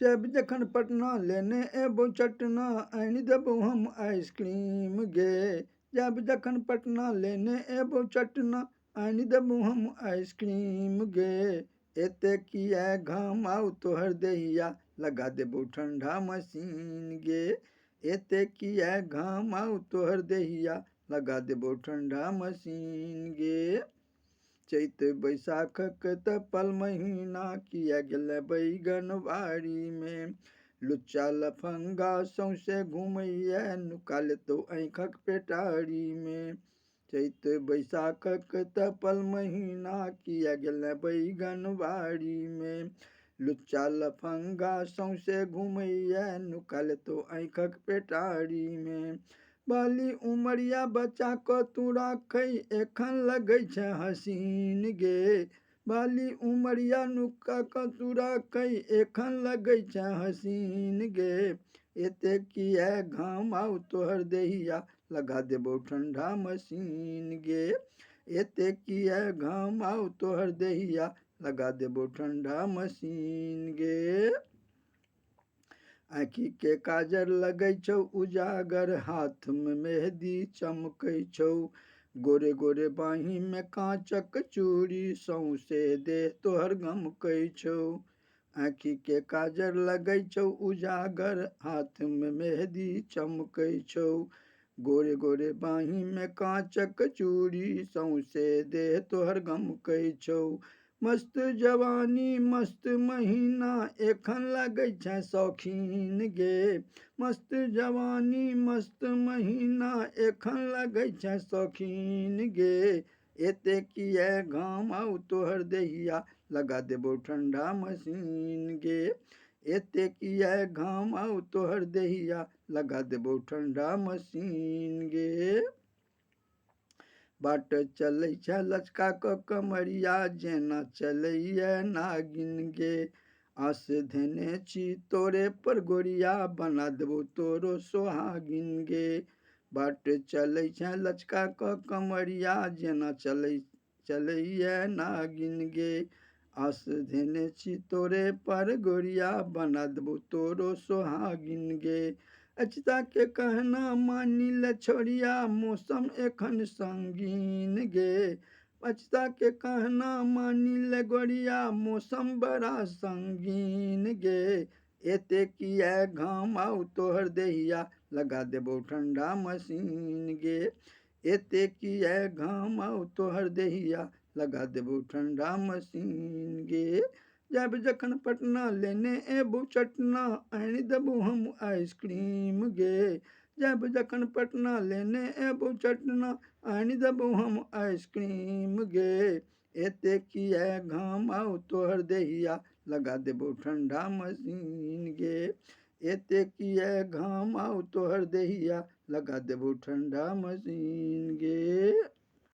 जब जखन पटना लेने एबो चटना आनि देबो हम आइसक्रीम गे। जब जखन पटना लेने एबो चटना आनि देबो हम आइसक्रीम गे। एते किया घाम आउ तोहर देहिया लगा देबो ठंडा मशीन गे। एते किया घाम आउ तोहर देहिया लगा देबो ठंडा मशीन गे। चैत बैसाखक तपल महीना किया गेल बैगन बाड़ी में। लुच्चा लफंगा सौंसे घुमैया नुका लेतौ आँखक पेटारी में। चैत बैसाखक तपल महीना किया गेल बैगन बाड़ी में। लुच्चा लफंगा सौंसे घुमैया नुका लेतौ आँखक पेटारी में। बाली उमरिया बच्चा को तू राखै एखन लगै छै हसीन गे। बाली उमरिया नुका को तू राखै एखन लगै छै हसीन गे। एते किया घाम आउ तोहर देहिया लगा देबो ठंडा मशीन गे। एते किया घाम आउ तोहर देहिया लगा देबो ठंडा मशीन गे। आँखी के काजर लगै छौ उजागर हाथ में मेहंदी चमकै छौ। गोरे गोरे बाही में कांचक चूड़ी सौंसे देह तोहर गमकै छौ। आँखी के काजर लगै छौ उजागर हाथ में मेहंदी चमकै छौ। गोरे गोरे बाही में कांचक चूड़ी सौंसे देह तोहर गमकै छौ। मस्त जवानी मस्त महीना एखन लगै छै शौकीन गे। मस्त जवानी मस्त महीना एखन लगै छै शौकीन गे। एते किया घाम आउ तोहर देहिया लगा देबो ठंडा मशीन गे। एते किया घाम आउ तोहर देहिया लगा देबो ठंडा मशीन गे। बाट चलै छै लचका क कमरिया जेना चलैया नागिन गे। आस धेने छी तोरे पर गोरिया बना देबो तोरो सोहागिन गे। बाट चलै छै लचका क कमरिया जेना चलैया नागिन गे। आस धेने छी तोरे पर गोरिया बना देबो तोरो सोहागिन गे। अचिता के कहना मानी ले छोरिया मौसम एखन संगीन गे। अचिता के कहना मानी ले गोरिया मौसम बड़ा संगीन गे। एते किया घाम आउ तोहर देहिया लगा देबो ठंडा मशीन गे। एते किया घाम आउ तोहर देहिया लगा देबो ठंडा मशीन गे। जब जखन पटना लेने एबो चटना आनि देबो हम आइसक्रीम गे। जब जखन पटना लेने एबो चटना आनि देबो हम आइसक्रीम गे। एते किया घाम आउ तोहर देहिया लगा देबो ठंडा मशीन गे। एते किया घाम आउ तोहर देहिया लगा देबो ठंडा मशीन गे।